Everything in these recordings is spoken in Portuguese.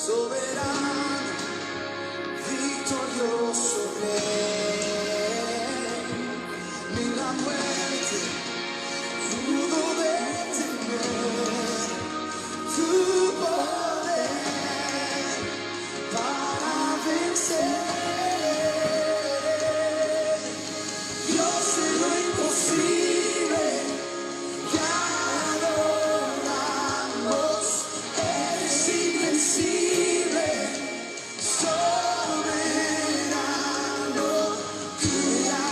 soberano, victorioso Rey. Ni la muerte pudo detener tu poder para vencer. Dios de lo imposible, te adoramos, eres invencible, soberano, tuya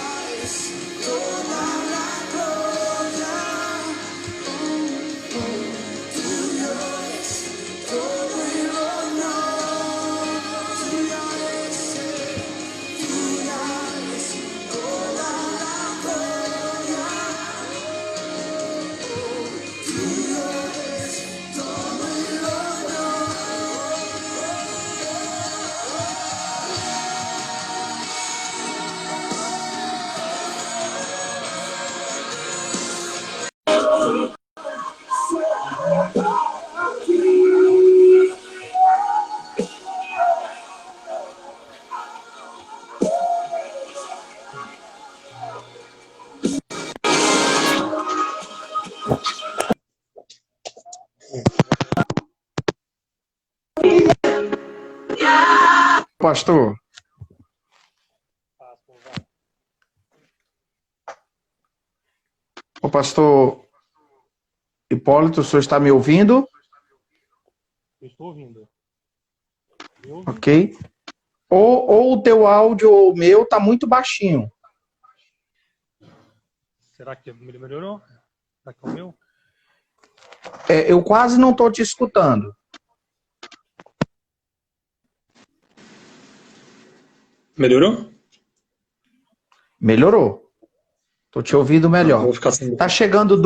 es toda la gloria, tuyo es todo el honor, tuya es toda la gloria, tuyo es todo el honor. Pastor, o pastor Hipólito, o senhor está me ouvindo? Eu estou ouvindo. Ok. Ou o teu áudio ou o meu está muito baixinho. Será que melhorou? Será que é o meu? Eu quase não estou te escutando. Melhorou? Melhorou. Estou te ouvindo melhor. Vou ficar sem... Tá chegando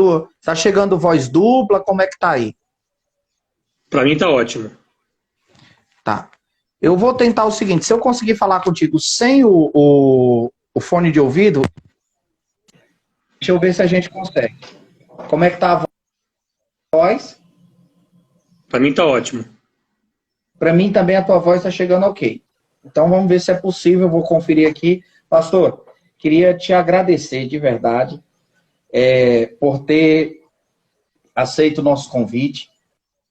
voz dupla, como é que tá aí? Para mim tá ótimo. Tá. Eu vou tentar o seguinte, se eu conseguir falar contigo sem o fone de ouvido, deixa eu ver se a gente consegue. Como é que tá a voz? Para mim tá ótimo. Para mim também a tua voz está chegando ok. Então vamos ver se é possível, eu vou conferir aqui. Pastor, queria te agradecer de verdade por ter aceito o nosso convite.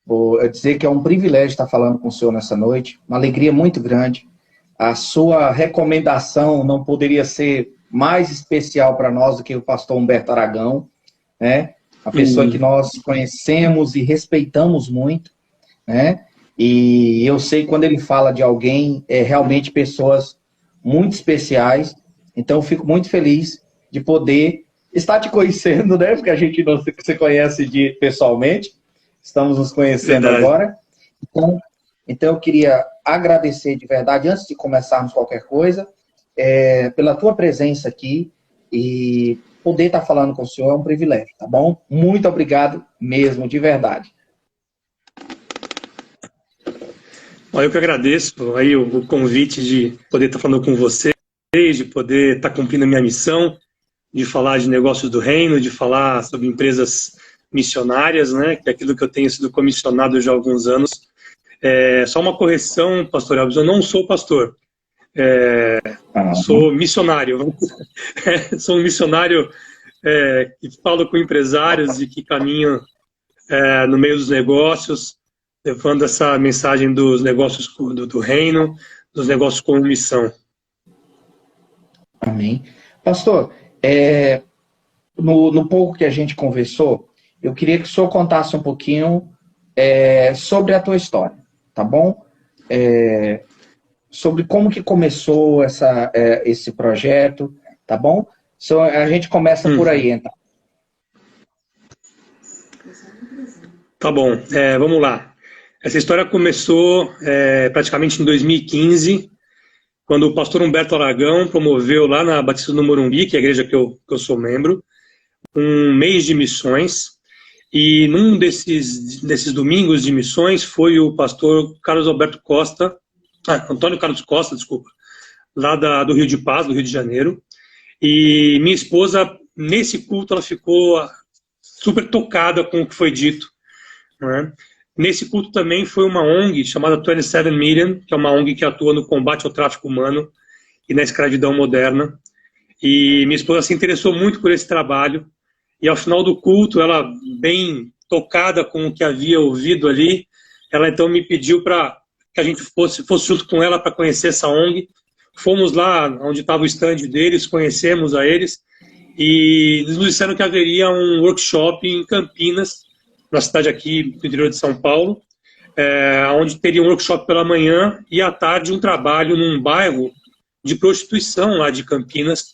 Vou dizer que é um privilégio estar falando com o senhor nessa noite, uma alegria muito grande. A sua recomendação não poderia ser mais especial para nós do que o pastor Humberto Aragão, né? Uma pessoa que nós conhecemos e respeitamos muito, né? E eu sei quando ele fala de alguém, realmente pessoas muito especiais. Então eu fico muito feliz de poder estar te conhecendo, né? Porque a gente não se conhece pessoalmente. Estamos nos conhecendo agora. Então eu queria agradecer de verdade, antes de começarmos qualquer coisa, pela tua presença aqui, e poder estar falando com o senhor é um privilégio, tá bom? Muito obrigado mesmo, de verdade. Eu que agradeço aí o convite de poder estar falando com vocês, de poder estar cumprindo a minha missão, de falar de negócios do reino, de falar sobre empresas missionárias, né, que é aquilo que eu tenho sido comissionado já há alguns anos. Só uma correção, pastor Elvis, eu não sou pastor, sou missionário. Sou um missionário que falo com empresários e que caminho no meio dos negócios, levando essa mensagem dos negócios do reino, dos negócios com missão. Amém. Pastor, no pouco que a gente conversou, eu queria que o senhor contasse um pouquinho sobre a tua história, tá bom? Sobre como que começou esse projeto, tá bom? A gente começa por aí, então. Tá bom, vamos lá. Essa história começou praticamente em 2015, quando o pastor Humberto Aragão promoveu lá na Batista do Morumbi, que é a igreja que eu sou membro, um mês de missões. E num desses domingos de missões foi o pastor Antônio Carlos Costa, desculpa, lá do Rio de Paz, do Rio de Janeiro. E minha esposa, nesse culto, ela ficou super tocada com o que foi dito, né? Nesse culto também foi uma ONG chamada 27 Million, que é uma ONG que atua no combate ao tráfico humano e na escravidão moderna. E minha esposa se interessou muito por esse trabalho. E ao final do culto, ela, bem tocada com o que havia ouvido ali, ela então me pediu para que a gente fosse junto com ela para conhecer essa ONG. Fomos lá onde estava o stand deles, conhecemos a eles, e eles nos disseram que haveria um workshop em Campinas, na cidade aqui do interior de São Paulo, onde teria um workshop pela manhã e à tarde um trabalho num bairro de prostituição lá de Campinas.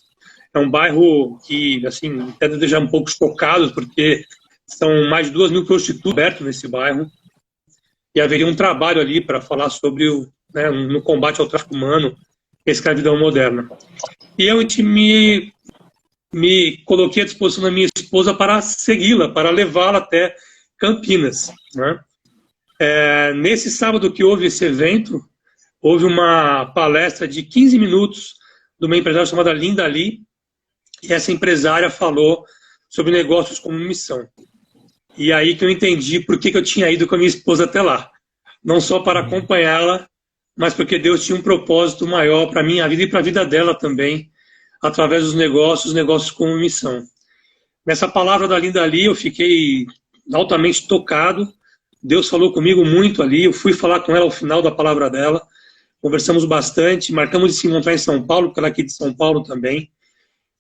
É um bairro que, assim, até deixar um pouco chocados, porque são mais de 2.000 prostitutas abertos nesse bairro, e haveria um trabalho ali para falar sobre no combate ao tráfico humano e a escravidão moderna. E eu me coloquei à disposição da minha esposa para segui-la, para levá-la até Campinas, né? Nesse sábado que houve esse evento, houve uma palestra de 15 minutos de uma empresária chamada Linda Lee, e essa empresária falou sobre negócios como missão. E aí que eu entendi por que eu tinha ido com a minha esposa até lá. Não só para acompanhá-la, mas porque Deus tinha um propósito maior para a minha vida e para a vida dela também, através dos negócios como missão. Nessa palavra da Linda Lee, eu fiquei altamente tocado. Deus falou comigo muito ali. Eu fui falar com ela ao final da palavra dela. Conversamos bastante. Marcamos de se encontrar em São Paulo, porque ela é aqui de São Paulo também.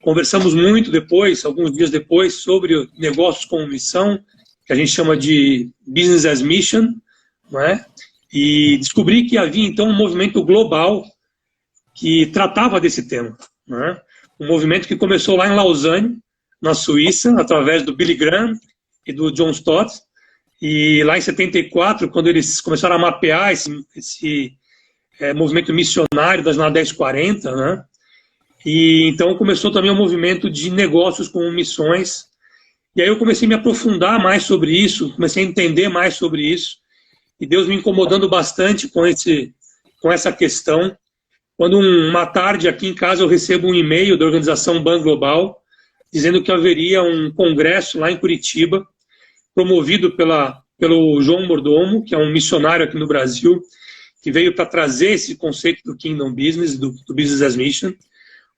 Conversamos muito depois, alguns dias depois, sobre negócios como missão, que a gente chama de Business as Mission, não é? E descobri que havia, então, um movimento global que tratava desse tema, não é? Um movimento que começou lá em Lausanne, na Suíça, através do Billy Graham e do John Stott. E lá em 74, quando eles começaram a mapear esse movimento missionário da Jornada 1040, né? E então começou também um movimento de negócios com missões. E aí eu comecei a me aprofundar mais sobre isso, comecei a entender mais sobre isso. E Deus me incomodando bastante com essa questão. Quando uma tarde aqui em casa eu recebo um e-mail da organização Ban Global, dizendo que haveria um congresso lá em Curitiba, promovido pelo João Mordomo, que é um missionário aqui no Brasil, que veio para trazer esse conceito do Kingdom Business, do Business as Mission.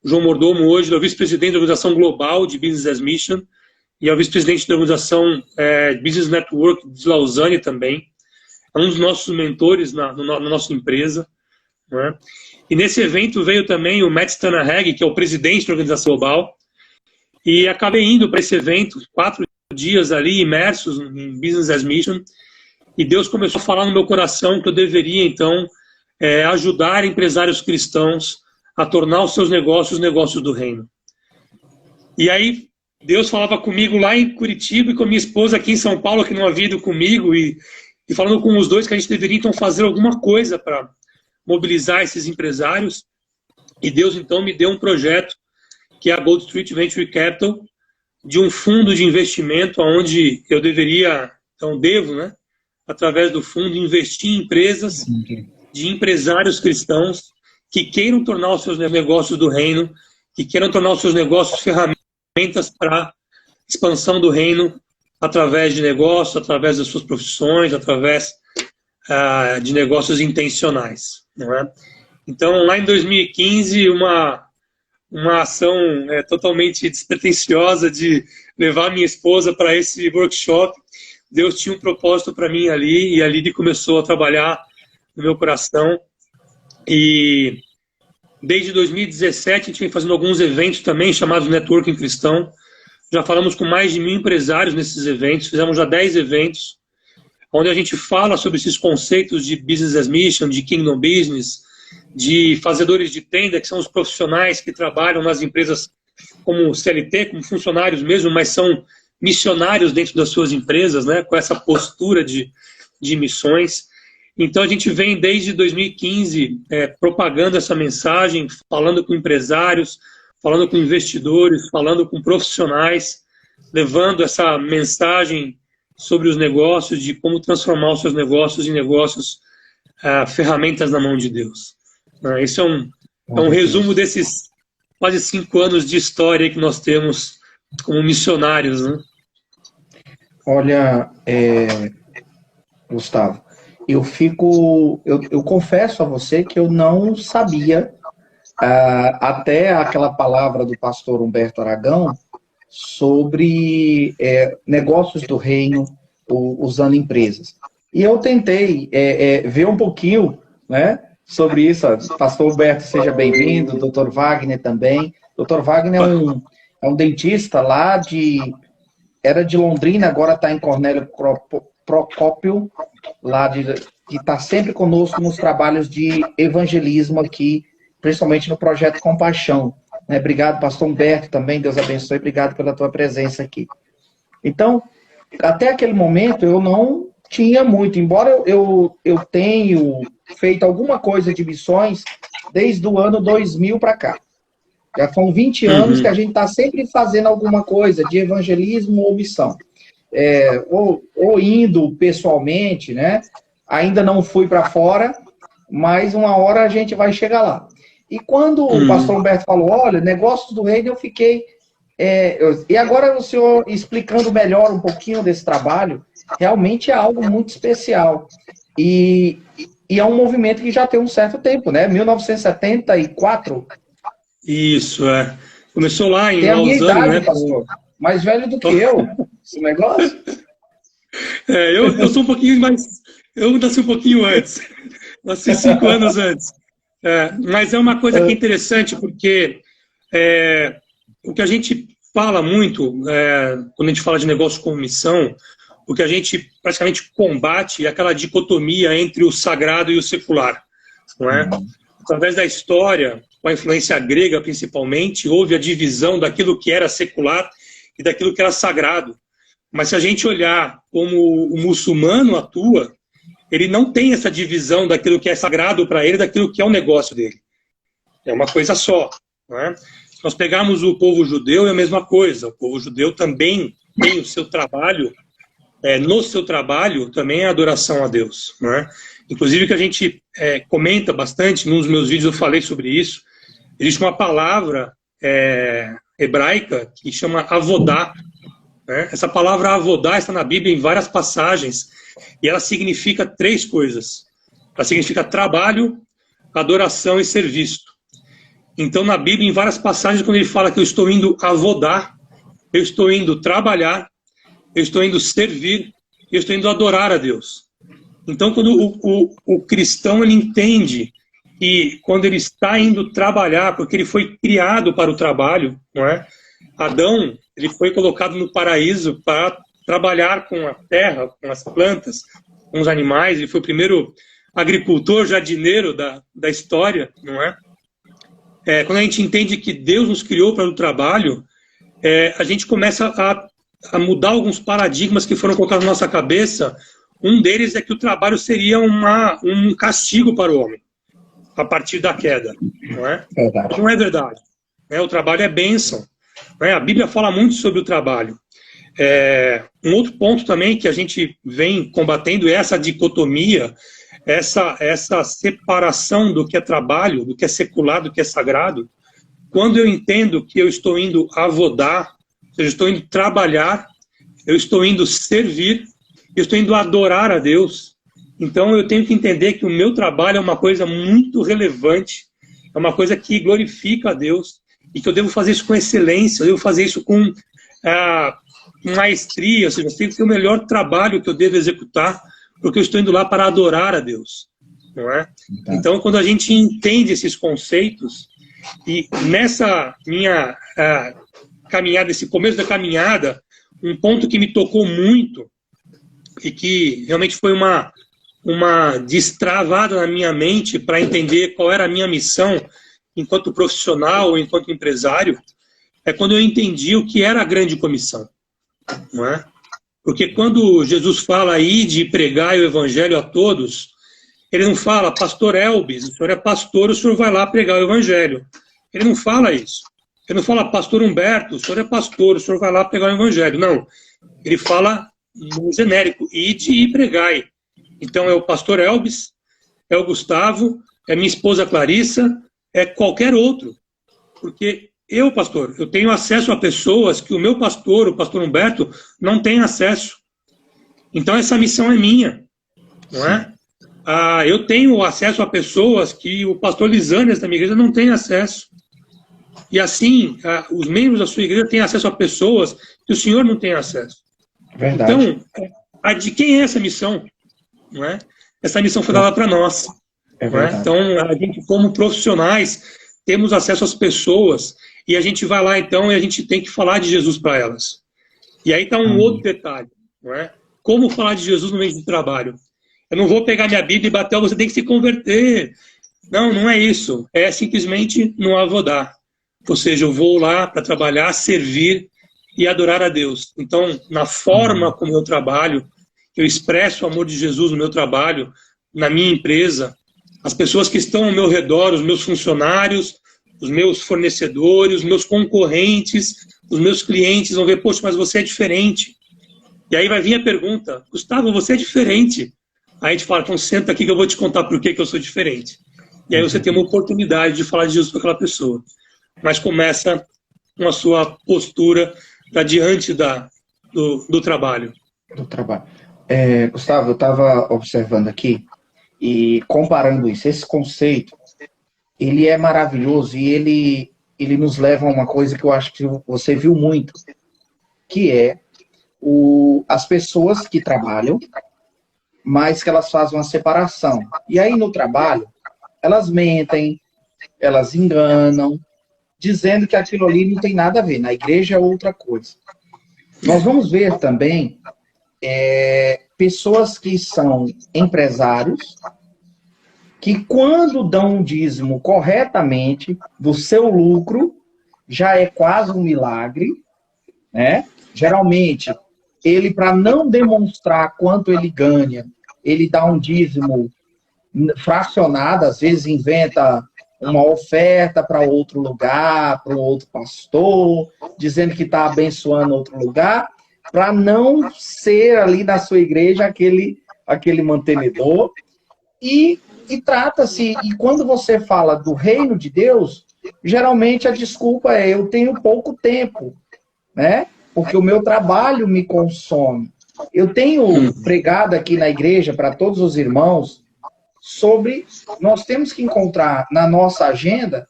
O João Mordomo hoje é o vice-presidente da Organização Global de Business as Mission e é o vice-presidente da Organização Business Network de Lausanne também. É um dos nossos mentores na nossa empresa, né? E nesse evento veio também o Matt Stanahag, que é o presidente da Organização Global, e acabei indo para esse evento, 4 dias ali imersos em Business as Mission, e Deus começou a falar no meu coração que eu deveria, então, ajudar empresários cristãos a tornar os seus negócios do reino. E aí, Deus falava comigo lá em Curitiba e com a minha esposa aqui em São Paulo, que não havia ido comigo, e falando com os dois que a gente deveria, então, fazer alguma coisa para mobilizar esses empresários. E Deus, então, me deu um projeto, que é a Gold Street Venture Capital, de um fundo de investimento onde eu deveria, então, devo, né, através do fundo, investir em empresas de empresários cristãos que queiram tornar os seus negócios do reino, que queiram tornar os seus negócios ferramentas para expansão do reino através de negócios, através das suas profissões, através de negócios intencionais, não é? Então, lá em 2015, uma ação totalmente despretensiosa de levar minha esposa para esse workshop. Deus tinha um propósito para mim ali, e ali ele começou a trabalhar no meu coração. E desde 2017 a gente vem fazendo alguns eventos também, chamados Networking Cristão. Já falamos com mais de 1.000 empresários nesses eventos, fizemos já 10 eventos, onde a gente fala sobre esses conceitos de Business as Mission, de Kingdom Business, de fazedores de tenda, que são os profissionais que trabalham nas empresas como CLT, como funcionários mesmo, mas são missionários dentro das suas empresas, né, com essa postura de missões. Então a gente vem desde 2015 propagando essa mensagem, falando com empresários, falando com investidores, falando com profissionais, levando essa mensagem sobre os negócios, de como transformar os seus negócios em negócios ferramentas na mão de Deus. Esse é um resumo desses quase 5 anos de história que nós temos como missionários, né? Olha, Gustavo, eu confesso a você que eu não sabia, até aquela palavra do pastor Humberto Aragão, sobre negócios do reino usando empresas. E eu tentei ver um pouquinho, né, sobre isso. Pastor Humberto, seja bem-vindo, Dr. Wagner também. Dr. Wagner é um dentista lá era de Londrina, agora está em Cornélio Procópio, que está sempre conosco nos trabalhos de evangelismo aqui, principalmente no Projeto Compaixão. Né? Obrigado, pastor Humberto, também, Deus abençoe, obrigado pela tua presença aqui. Então, até aquele momento, eu não tinha muito, embora eu tenha feito alguma coisa de missões desde o ano 2000 para cá. Já são 20 anos que a gente está sempre fazendo alguma coisa de evangelismo ou missão. Ou indo pessoalmente, né? Ainda não fui para fora, mas uma hora a gente vai chegar lá. E quando o pastor Humberto falou, olha, negócios do reino, eu fiquei... e agora o senhor explicando melhor um pouquinho desse trabalho, realmente é algo muito especial. E é um movimento que já tem um certo tempo, né? 1974... Isso, começou lá em Tem a minha Lausanne, idade, né? pastor. Mais velho do que eu, esse negócio. Eu sou um pouquinho mais... Eu nasci um pouquinho antes. Nasci 5 anos antes. Mas é uma coisa que é interessante, porque o que a gente fala muito, quando a gente fala de negócio como missão, o que a gente praticamente combate é aquela dicotomia entre o sagrado e o secular. Não é? Através da história, com a influência grega principalmente, houve a divisão daquilo que era secular e daquilo que era sagrado. Mas se a gente olhar como o muçulmano atua, ele não tem essa divisão daquilo que é sagrado para ele, daquilo que é o negócio dele. É uma coisa só. Não é? Se nós pegarmos o povo judeu, é a mesma coisa. O povo judeu também tem o seu trabalho, no seu trabalho também é adoração a Deus. Não é? Inclusive que a gente comenta bastante, nos meus vídeos eu falei sobre isso, existe uma palavra hebraica que chama avodá. Né? Essa palavra avodá está na Bíblia em várias passagens e ela significa 3 coisas. Ela significa trabalho, adoração e serviço. Então na Bíblia, em várias passagens, quando ele fala que eu estou indo avodar, eu estou indo trabalhar, eu estou indo servir, eu estou indo adorar a Deus. Então quando o cristão ele entende que quando ele está indo trabalhar, porque ele foi criado para o trabalho, não é? Adão, ele foi colocado no paraíso para trabalhar com a terra, com as plantas, com os animais. Ele foi o primeiro agricultor, jardineiro da história, não é? Quando a gente entende que Deus nos criou para o trabalho, a gente começa a mudar alguns paradigmas que foram colocados na nossa cabeça. Um deles é que o trabalho seria um castigo para o homem, a partir da queda. Não é? Verdade. Não é verdade. O trabalho é bênção. A Bíblia fala muito sobre o trabalho. Um outro ponto também que a gente vem combatendo é essa dicotomia, essa separação do que é trabalho, do que é secular, do que é sagrado. Quando eu entendo que eu estou indo avodar, eu estou indo trabalhar, eu estou indo servir, eu estou indo adorar a Deus, então eu tenho que entender que o meu trabalho é uma coisa muito relevante, é uma coisa que glorifica a Deus, e que eu devo fazer isso com excelência, eu devo fazer isso com maestria, ou seja, eu tenho que ter o melhor trabalho que eu devo executar, porque eu estou indo lá para adorar a Deus. Não é? Então, quando a gente entende esses conceitos, e nessa minha caminhada, esse começo da caminhada, um ponto que me tocou muito, e que realmente foi uma destravada na minha mente para entender qual era a minha missão enquanto profissional ou enquanto empresário, é quando eu entendi o que era a grande comissão. Não é? Porque quando Jesus fala aí de pregar o evangelho a todos, ele não fala, pastor Elbis, o senhor é pastor, o senhor vai lá pregar o evangelho. Ele não fala isso. Ele não fala, pastor Humberto, o senhor é pastor, o senhor vai lá pregar o evangelho. Não. Ele fala no genérico, ide e pregai. Então é o pastor Elbis, é o Gustavo, é minha esposa Clarissa, é qualquer outro. Porque eu, pastor, eu tenho acesso a pessoas que o meu pastor, o pastor Humberto, não tem acesso. Então essa missão é minha. não é? Eu tenho acesso a pessoas que o pastor Lisânias da minha igreja não tem acesso. E assim, os membros da sua igreja têm acesso a pessoas que o senhor não tem acesso. Verdade. Então, de quem é essa missão? Não é? Essa missão foi dada para nós. Não é? Então, a gente, como profissionais, temos acesso às pessoas e a gente vai lá, então, e a gente tem que falar de Jesus para elas. E aí está um outro detalhe. Não é? Como falar de Jesus no meio do trabalho? Eu não vou pegar minha Bíblia e bater, você tem que se converter. Não, não é isso. É simplesmente no avodar. Ou seja, eu vou lá para trabalhar, servir e adorar a Deus. Então, na forma como eu trabalho, eu expresso o amor de Jesus no meu trabalho, na minha empresa, as pessoas que estão ao meu redor, os meus funcionários, os meus fornecedores, os meus concorrentes, os meus clientes vão ver, poxa, mas você é diferente. E aí vai vir a pergunta, Gustavo, você é diferente. Aí a gente fala, então senta aqui que eu vou te contar por que eu sou diferente. E aí você tem uma oportunidade de falar de Jesus para aquela pessoa. Mas começa com a sua postura diante do trabalho. Do trabalho. Gustavo, eu estava observando aqui e comparando isso. Esse conceito, ele é maravilhoso e ele nos leva a uma coisa que eu acho que você viu muito, que é as pessoas que trabalham, mas que elas fazem uma separação. E aí no trabalho, elas mentem, elas enganam, dizendo que aquilo ali não tem nada a ver. Na igreja é outra coisa. Nós vamos ver também pessoas que são empresários, que quando dão um dízimo corretamente do seu lucro, já é quase um milagre, né? Geralmente, ele, para não demonstrar quanto ele ganha, ele dá um dízimo fracionado, às vezes inventa uma oferta para outro lugar, para um outro pastor, dizendo que está abençoando outro lugar, para não ser ali na sua igreja aquele mantenedor. E trata-se, e quando você fala do reino de Deus, geralmente a desculpa é, eu tenho pouco tempo, né? Porque o meu trabalho me consome. Eu tenho pregado aqui na igreja para todos os irmãos sobre nós temos que encontrar na nossa agenda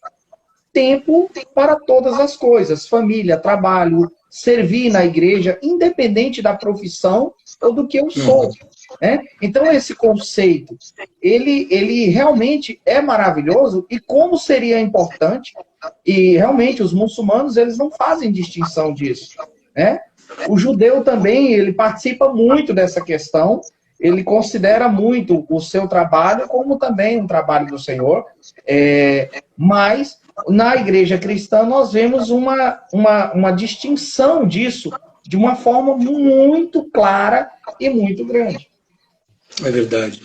tempo para todas as coisas, família, trabalho, servir na igreja, independente da profissão ou do que eu sou. Né? Então esse conceito, ele realmente é maravilhoso e como seria importante, e realmente os muçulmanos eles não fazem distinção disso. Né? O judeu também, ele participa muito dessa questão, ele considera muito o seu trabalho como também um trabalho do Senhor, mas na igreja cristã nós vemos uma distinção disso de uma forma muito clara e muito grande. É verdade.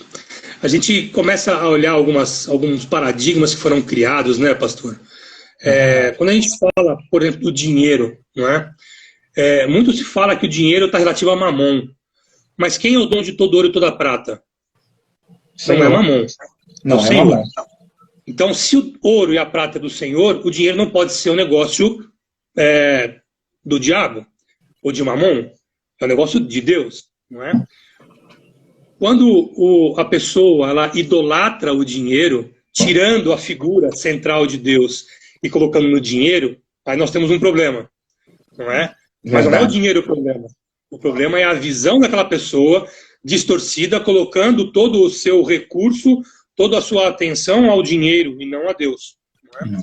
A gente começa a olhar alguns paradigmas que foram criados, né, pastor? Quando a gente fala, por exemplo, do dinheiro, não é? Muito se fala que o dinheiro está relativo a mamon. Mas quem é o dono de todo ouro e toda prata? Senhor. Não é mamon. Não, é o Senhor. Mamon. Então, se o ouro e a prata é do Senhor, o dinheiro não pode ser um negócio do diabo ou de mamon. É um negócio de Deus, não é? Quando a pessoa ela idolatra o dinheiro, tirando a figura central de Deus e colocando no dinheiro, aí nós temos um problema, não é? Mas não é o dinheiro o problema. O problema é a visão daquela pessoa distorcida, colocando todo o seu recurso, toda a sua atenção ao dinheiro e não a Deus. Não é?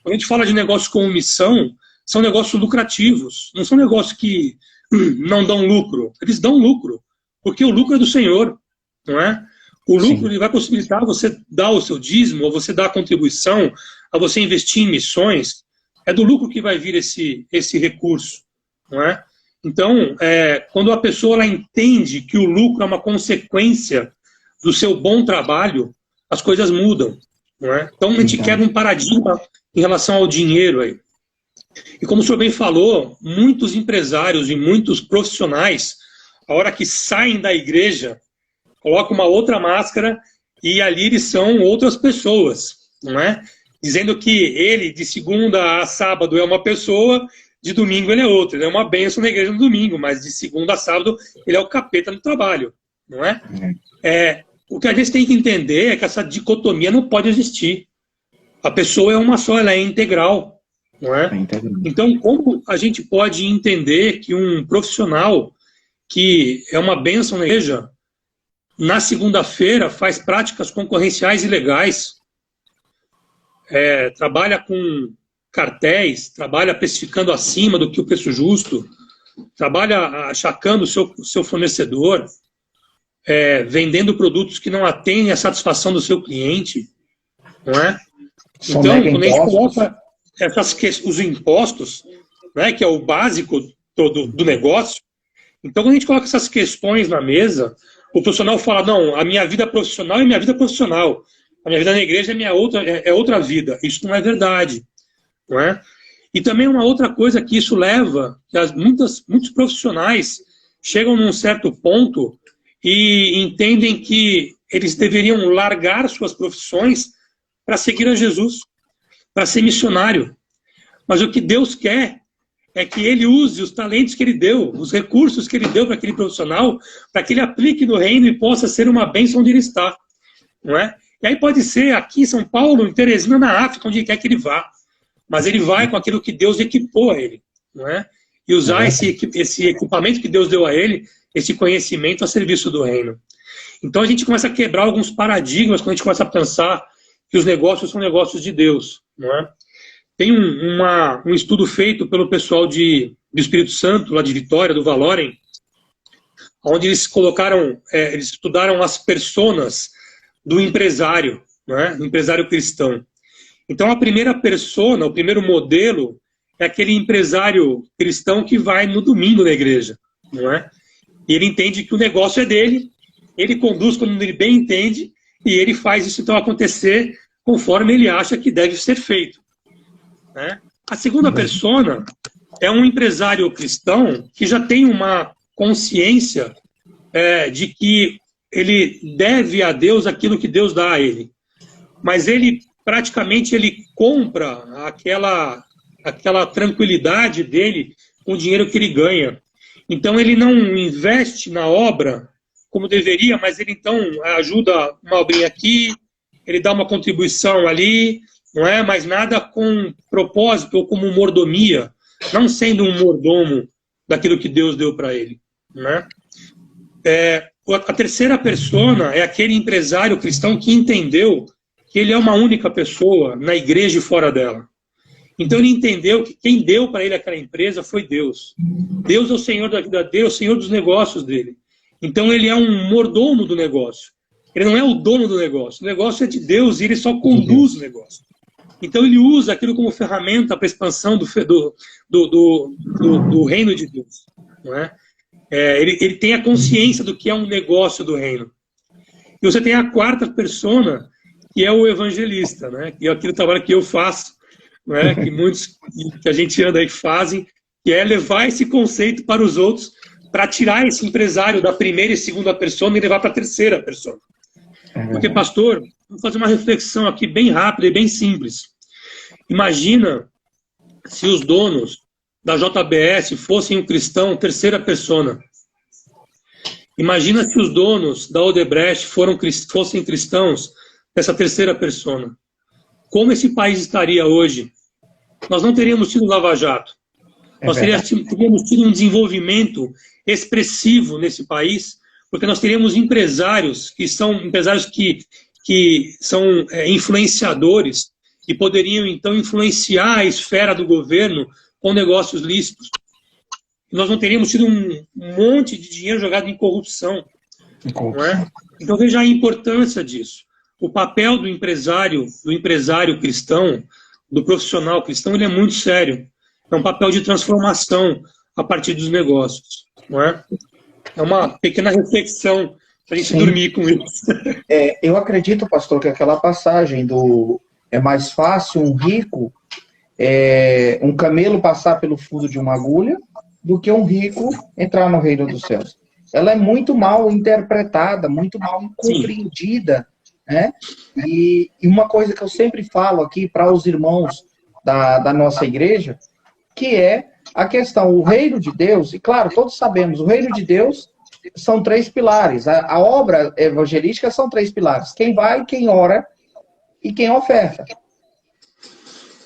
Quando a gente fala de negócios como missão, são negócios lucrativos, não são negócios que não dão lucro. Eles dão lucro, porque o lucro é do Senhor, não é? O lucro ele vai possibilitar você dar o seu dízimo, ou você dar a contribuição, a você investir em missões. É do lucro que vai vir esse recurso, não é? Então, quando a pessoa ela entende que o lucro é uma consequência do seu bom trabalho, as coisas mudam, não é? Então, a gente quebra um paradigma em relação ao dinheiro aí. E como o senhor bem falou, muitos empresários e muitos profissionais, a hora que saem da igreja, colocam uma outra máscara e ali eles são outras pessoas, não é? Dizendo que ele, de segunda a sábado, é uma pessoa, de domingo ele é outra. Ele é uma bênção na igreja no domingo, mas de segunda a sábado ele é o capeta no trabalho, não é? O que a gente tem que entender é que essa dicotomia não pode existir. A pessoa é uma só, ela é integral, não é? Então, como a gente pode entender que um profissional que é uma bênção na igreja, na segunda-feira faz práticas concorrenciais ilegais, trabalha com cartéis, trabalha precificando acima do que o preço justo, trabalha achacando o seu fornecedor, vendendo produtos que não atendem à satisfação do seu cliente, não é? Então, quando a gente coloca os impostos, né, que é o básico do negócio, então quando a gente coloca essas questões na mesa, o profissional fala, não, a minha vida profissional é minha vida profissional, a minha vida na igreja é outra vida. Isso não é verdade, não é? E também uma outra coisa que isso leva, que muitos profissionais chegam num certo ponto e entendem que eles deveriam largar suas profissões para seguir a Jesus, para ser missionário. Mas o que Deus quer é que ele use os talentos que ele deu, os recursos que ele deu para aquele profissional, para que ele aplique no reino e possa ser uma bênção onde ele está, não é? E aí pode ser aqui em São Paulo, em Teresina, na África, onde quer que ele vá. Mas ele vai com aquilo que Deus equipou a ele, não é? E usar esse equipamento que Deus deu a ele, esse conhecimento a serviço do reino. Então a gente começa a quebrar alguns paradigmas quando a gente começa a pensar que os negócios são negócios de Deus, não é? Tem um estudo feito pelo pessoal do Espírito Santo, lá de Vitória, do Valorem, onde eles eles estudaram as personas do empresário, não é? Do empresário cristão. Então a primeira persona, o primeiro modelo, é aquele empresário cristão que vai no domingo na igreja, não é? E ele entende que o negócio é dele, ele conduz quando ele bem entende, e ele faz isso então acontecer conforme ele acha que deve ser feito, né? A segunda persona é um empresário cristão que já tem uma consciência de que ele deve a Deus aquilo que Deus dá a ele. Mas ele praticamente compra aquela tranquilidade dele com o dinheiro que ele ganha. Então ele não investe na obra como deveria, mas ele então ajuda uma obrinha aqui, ele dá uma contribuição ali, não é? Mas nada com propósito ou como mordomia, não sendo um mordomo daquilo que Deus deu para ele, né? A terceira persona é aquele empresário cristão que entendeu que ele é uma única pessoa na igreja e fora dela. Então ele entendeu que quem deu para ele aquela empresa foi Deus. Deus é o Senhor da vida dele, é o Senhor dos negócios dele. Então ele é um mordomo do negócio. Ele não é o dono do negócio. O negócio é de Deus e ele só conduz o negócio. Então ele usa aquilo como ferramenta para a expansão do reino de Deus, não é? Ele tem a consciência do que é um negócio do reino. E você tem a quarta persona, que é o evangelista, né? Que é aquele trabalho que eu faço, né? Que muitos que a gente anda aí fazem, que é levar esse conceito para os outros, para tirar esse empresário da primeira e segunda persona e levar para a terceira persona. Porque, pastor, vamos fazer uma reflexão aqui bem rápida e bem simples. Imagina se os donos da JBS fossem um cristão terceira persona. Imagina se os donos da Odebrecht fossem cristãos dessa terceira persona. Como esse país estaria hoje? Nós não teríamos tido Lava Jato. Nós teríamos tido um desenvolvimento expressivo nesse país, porque nós teríamos empresários que são influenciadores e poderiam, então, influenciar a esfera do governo com negócios lícitos. Nós não teríamos tido um monte de dinheiro jogado em corrupção. Não é? Então, veja a importância disso. O papel do empresário cristão, do profissional cristão, ele é muito sério. É um papel de transformação a partir dos negócios. Não é? É uma pequena reflexão para a gente dormir com isso. Eu acredito, pastor, que aquela passagem do é mais fácil um rico, um camelo passar pelo fundo de uma agulha, do que um rico entrar no reino dos céus. Ela é muito mal interpretada, muito mal compreendida, né? E uma coisa que eu sempre falo aqui para os irmãos da nossa igreja, que é a questão, o reino de Deus, e claro, todos sabemos, o reino de Deus são três pilares. A obra evangelística são três pilares. Quem vai, quem ora e quem oferta.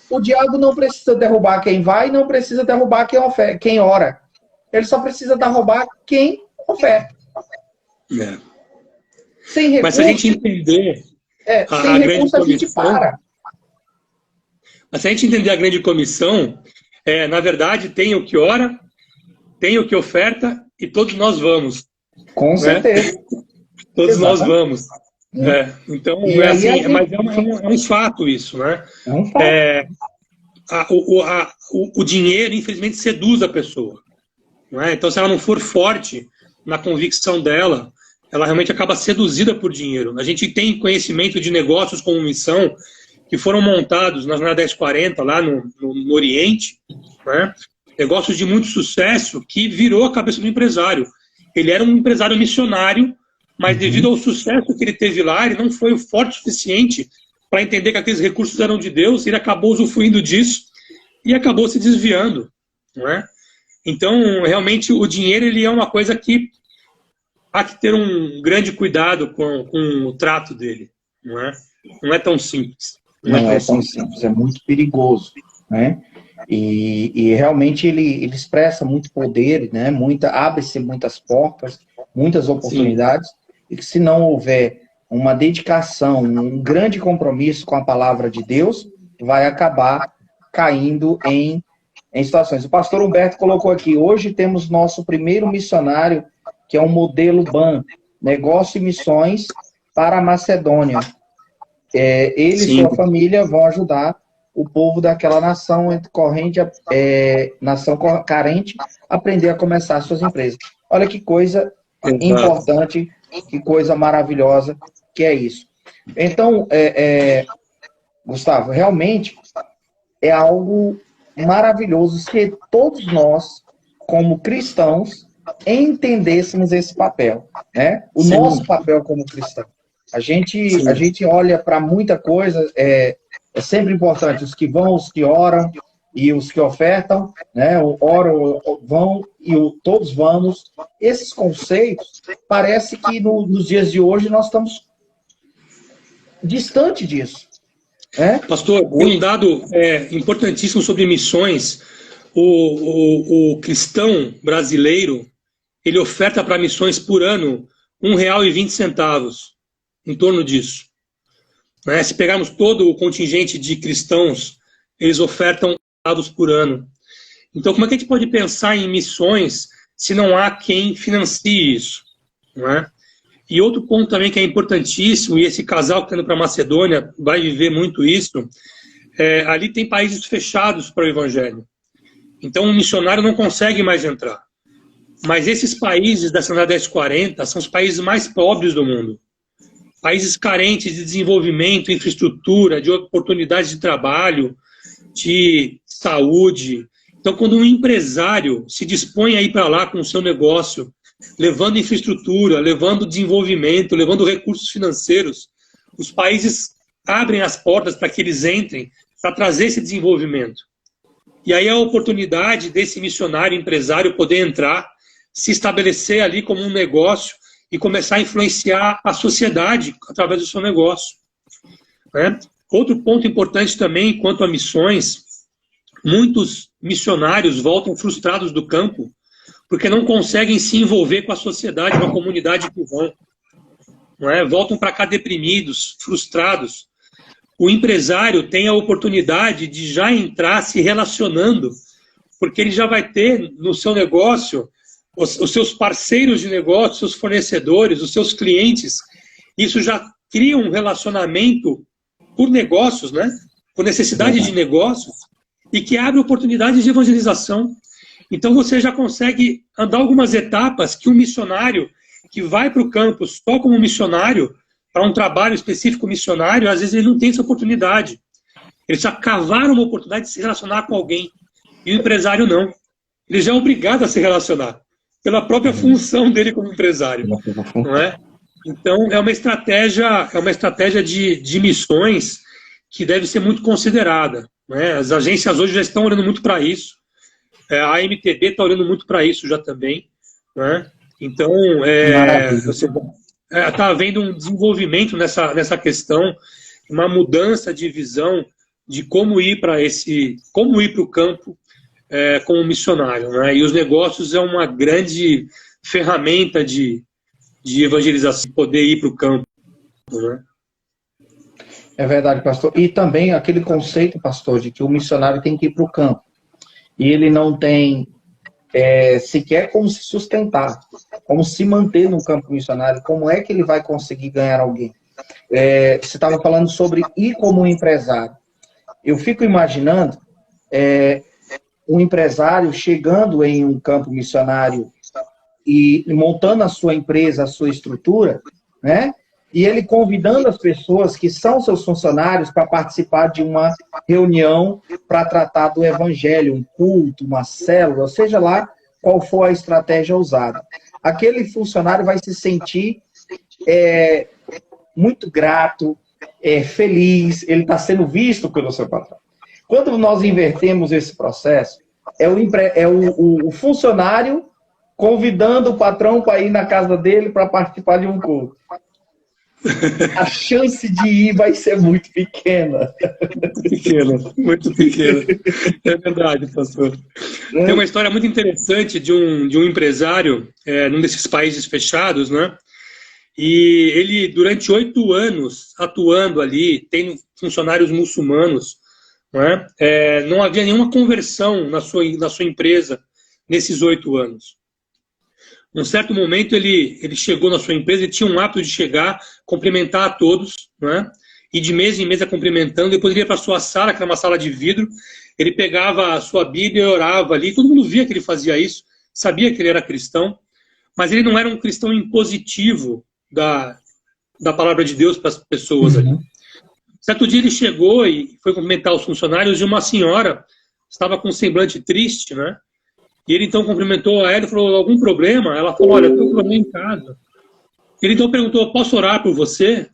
O diabo não precisa derrubar quem vai, não precisa derrubar quem ora. Ele só precisa derrubar quem oferta. É. Sem recurso, mas se a gente entender sem recurso a gente para. Mas se a gente entender a grande comissão, na verdade, tem o que ora, tem o que oferta e todos nós vamos. Com certeza. Todos nós vamos. Então, assim, mas é um fato isso, né? É um fato. O dinheiro, infelizmente, seduz a pessoa. Não é? Então, se ela não for forte na convicção dela, ela realmente acaba seduzida por dinheiro. A gente tem conhecimento de negócios como missão que foram montados na Jornada 1040, lá no Oriente, né? Negócios de muito sucesso que virou a cabeça do empresário. Ele era um empresário missionário, mas devido ao sucesso que ele teve lá, ele não foi forte o suficiente para entender que aqueles recursos eram de Deus, ele acabou usufruindo disso e acabou se desviando. Não é? Então, realmente, o dinheiro ele é uma coisa que há que ter um grande cuidado com o trato dele. Não é tão simples. Não é tão simples, é muito perigoso. Né? E realmente ele expressa muito poder, né? Abre-se muitas portas, muitas oportunidades, e que se não houver uma dedicação, um grande compromisso com a palavra de Deus, vai acabar caindo em situações. O pastor Humberto colocou aqui, hoje temos nosso primeiro missionário, que é um modelo BAN, Negócio e Missões para a Macedônia. Ele e sua família vão ajudar o povo daquela nação nação carente a aprender a começar suas empresas. Olha que coisa importante, que coisa maravilhosa que é isso. Então, Gustavo, realmente é algo maravilhoso que todos nós, como cristãos, entendêssemos esse papel, né? O nosso papel como cristão. A gente olha para muita coisa, é sempre importante, os que vão, os que oram e os que ofertam, né? Oram, vão e todos vamos. Esses conceitos, parece que nos dias de hoje nós estamos distante disso. Pastor, um dado importantíssimo sobre missões. O cristão brasileiro, ele oferta para missões por ano R$1,20, em torno disso. Se pegarmos todo o contingente de cristãos, eles ofertam dados por ano. Então, como é que a gente pode pensar em missões se não há quem financie isso? Não é? E outro ponto também que é importantíssimo, e esse casal que está indo para a Macedônia vai viver muito isso, ali tem países fechados para o evangelho. Então, o missionário não consegue mais entrar. Mas esses países da Jornada 1040 são os países mais pobres do mundo. Países carentes de desenvolvimento, infraestrutura, de oportunidades de trabalho, de saúde. Então, quando um empresário se dispõe a ir para lá com o seu negócio, levando infraestrutura, levando desenvolvimento, levando recursos financeiros, os países abrem as portas para que eles entrem, para trazer esse desenvolvimento. E aí a oportunidade desse missionário, empresário, poder entrar, se estabelecer ali como um negócio e começar a influenciar a sociedade através do seu negócio. Outro ponto importante também, quanto a missões, muitos missionários voltam frustrados do campo porque não conseguem se envolver com a sociedade, com a comunidade que vão. Voltam para cá deprimidos, frustrados. O empresário tem a oportunidade de já entrar se relacionando, porque ele já vai ter no seu negócio os seus parceiros de negócio, seus fornecedores, os seus clientes. Isso já cria um relacionamento por negócios, por necessidade de negócios, e que abre oportunidades de evangelização. Então você já consegue andar algumas etapas que um missionário que vai para o campo só como missionário, para um trabalho específico missionário, às vezes ele não tem essa oportunidade. Eles já cavaram uma oportunidade de se relacionar com alguém. E o empresário não. Ele já é obrigado a se relacionar, pela própria função dele como empresário. Não é? Então é uma estratégia de missões que deve ser muito considerada. As agências hoje já estão olhando muito para isso. A MTB está olhando muito para isso já também. Então, Maravilha. você está havendo um desenvolvimento nessa questão, uma mudança de visão de como ir para o campo como missionário, né? E os negócios é uma grande ferramenta de evangelização, poder ir para o campo, né? É verdade, pastor. E também aquele conceito, pastor, de que o missionário tem que ir para o campo. E ele não tem sequer como se sustentar, como se manter no campo missionário. Como é que ele vai conseguir ganhar alguém? Você estava falando sobre ir como empresário. Eu fico imaginando um empresário chegando em um campo missionário e montando a sua empresa, a sua estrutura, né? E ele convidando as pessoas que são seus funcionários para participar de uma reunião para tratar do evangelho, um culto, uma célula, seja lá qual for a estratégia usada. Aquele funcionário vai se sentir muito grato, feliz, ele está sendo visto pelo seu patrão. Quando nós invertemos esse processo, o funcionário convidando o patrão para ir na casa dele para participar de um culto. A chance de ir vai ser muito pequena. Muito pequena. É verdade, pastor. Tem uma história muito interessante de um empresário num desses países fechados, né? E ele, durante 8 anos, atuando ali, tendo funcionários muçulmanos, né? Não havia nenhuma conversão na sua empresa nesses 8 anos. Num certo momento, ele chegou na sua empresa e tinha um hábito de chegar, cumprimentar a todos, né? E de mês em mês ia cumprimentando. Depois ele ia para a sua sala, que era uma sala de vidro, ele pegava a sua Bíblia e orava ali. Todo mundo via que ele fazia isso, sabia que ele era cristão, mas ele não era um cristão impositivo da palavra de Deus para as pessoas ali. Certo dia ele chegou e foi cumprimentar os funcionários e uma senhora estava com um semblante triste, né? E ele então cumprimentou a ela e falou, algum problema? Ela falou, olha, eu tenho um problema em casa. Ele então perguntou, posso orar por você?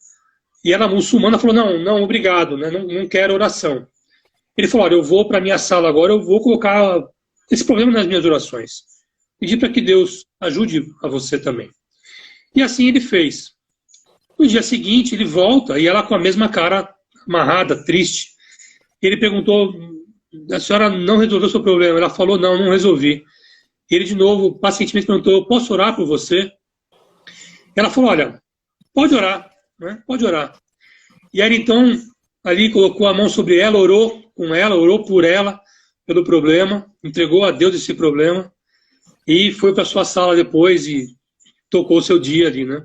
E ela, muçulmana, falou, não, obrigado, né? Não quero oração. Ele falou, olha, eu vou para a minha sala agora, eu vou colocar esse problema nas minhas orações. Pedir para que Deus ajude a você também. E assim ele fez. No dia seguinte, ele volta, e ela com a mesma cara amarrada, triste. Ele perguntou, a senhora não resolveu o seu problema? Ela falou, não resolvi. Ele, de novo, pacientemente perguntou, posso orar por você? Ela falou, olha, pode orar, né? Pode orar. E aí, então, ali colocou a mão sobre ela, orou com ela, orou por ela, pelo problema, entregou a Deus esse problema, e foi para sua sala depois e tocou o seu dia ali, né?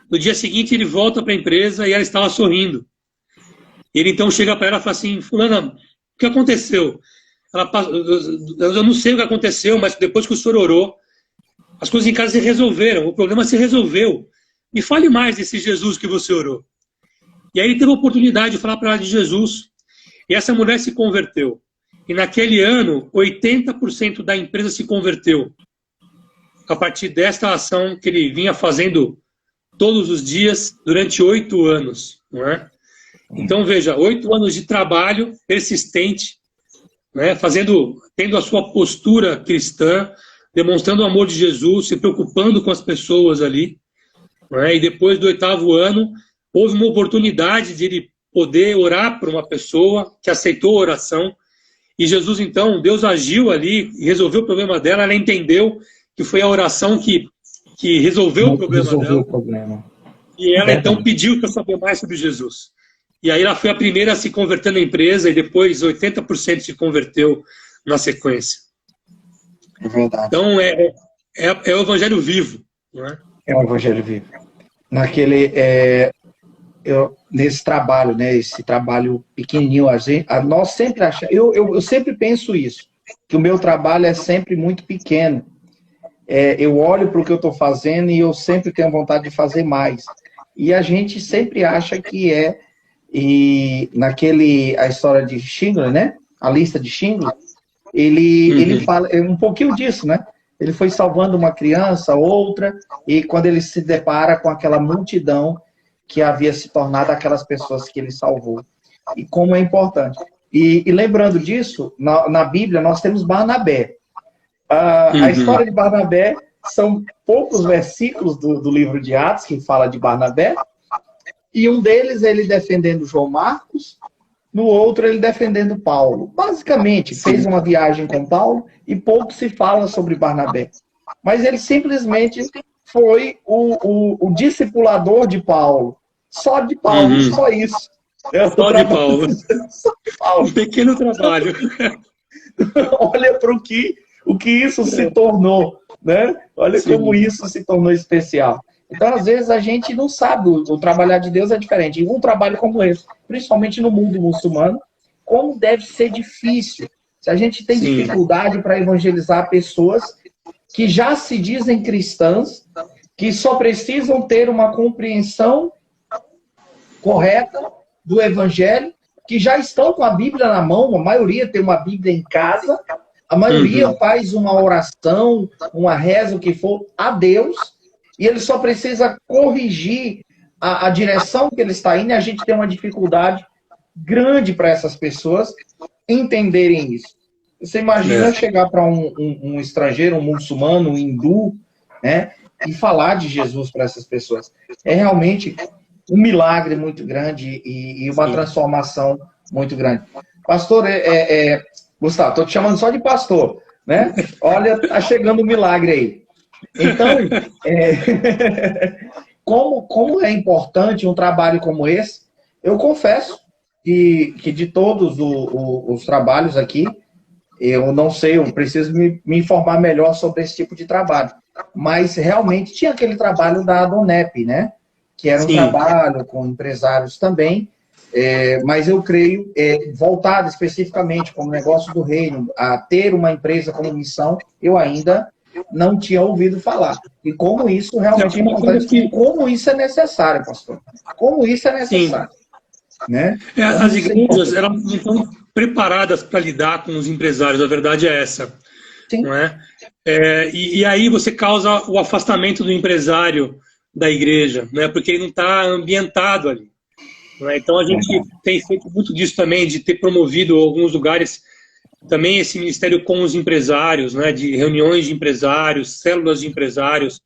No dia seguinte, ele volta para a empresa e ela estava sorrindo. Ele, então, chega para ela e fala assim, fulana, o que aconteceu? Eu não sei o que aconteceu, mas depois que o senhor orou, as coisas em casa se resolveram, o problema se resolveu. Me fale mais desse Jesus que você orou. E aí ele teve a oportunidade de falar para ela de Jesus. E essa mulher se converteu. E naquele ano, 80% da empresa se converteu. A partir desta ação que ele vinha fazendo todos os dias durante 8 anos. Não é? Então, veja, 8 anos de trabalho persistente, né, tendo a sua postura cristã, demonstrando o amor de Jesus, se preocupando com as pessoas ali. Né, e depois do 8º ano, houve uma oportunidade de ele poder orar por uma pessoa que aceitou a oração. E Jesus, então, Deus agiu ali e resolveu o problema dela. Ela entendeu que foi a oração que resolveu o problema dela. E ela, então, pediu para saber mais sobre Jesus. E aí ela foi a primeira a se converter na empresa e depois 80% se converteu na sequência. É verdade. Então, é o evangelho vivo. Não é? É o evangelho vivo. Nesse trabalho, né, esse trabalho pequenininho, nós sempre achamos, eu sempre penso isso, que o meu trabalho é sempre muito pequeno. Eu olho para o que eu estou fazendo e eu sempre tenho vontade de fazer mais. E a gente sempre acha que e a história de Schindler, né? A lista de Schindler, ele fala um pouquinho disso, né? Ele foi salvando uma criança, outra, e quando ele se depara com aquela multidão que havia se tornado aquelas pessoas que ele salvou. E como é importante. E lembrando disso, na Bíblia nós temos Barnabé. A história de Barnabé são poucos versículos do livro de Atos que fala de Barnabé, e um deles ele defendendo João Marcos, no outro ele defendendo Paulo. Basicamente, fez uma viagem com Paulo e pouco se fala sobre Barnabé. Mas ele simplesmente foi o discipulador de Paulo. Só de Paulo, só isso. Só de Paulo. Só de Paulo. Um pequeno trabalho. Olha para o que isso se tornou, né? Olha como isso se tornou especial. Então, às vezes, a gente não sabe, o trabalhar de Deus é diferente. E um trabalho como esse, principalmente no mundo muçulmano, como deve ser difícil. Se a gente tem dificuldade para evangelizar pessoas que já se dizem cristãs, que só precisam ter uma compreensão correta do evangelho, que já estão com a Bíblia na mão, a maioria tem uma Bíblia em casa, a maioria faz uma oração, uma reza, o que for, a Deus, e ele só precisa corrigir a direção que ele está indo, e a gente tem uma dificuldade grande para essas pessoas entenderem isso. Você imagina chegar para um estrangeiro, um muçulmano, um hindu, né, e falar de Jesus para essas pessoas. É realmente um milagre muito grande e uma transformação muito grande. Pastor, Gustavo, estou te chamando só de pastor, né? Olha, tá chegando um milagre aí. Então, como é importante um trabalho como esse, eu confesso que de todos os trabalhos aqui, eu não sei, eu preciso me informar melhor sobre esse tipo de trabalho. Mas realmente tinha aquele trabalho da Adonep, né? Que era um trabalho com empresários também, mas eu creio, voltado especificamente como negócio do reino, a ter uma empresa como missão, eu ainda não tinha ouvido falar. E como isso realmente é importante, como isso é necessário, pastor. Como isso é necessário. Né? As igrejas elas não estão preparadas para lidar com os empresários, a verdade é essa. Não é? E aí você causa o afastamento do empresário da igreja, né? Porque ele não está ambientado ali. Não é? Então a gente tem feito muito disso também, de ter promovido em alguns lugares também esse ministério com os empresários, né? De reuniões de empresários, células de empresários,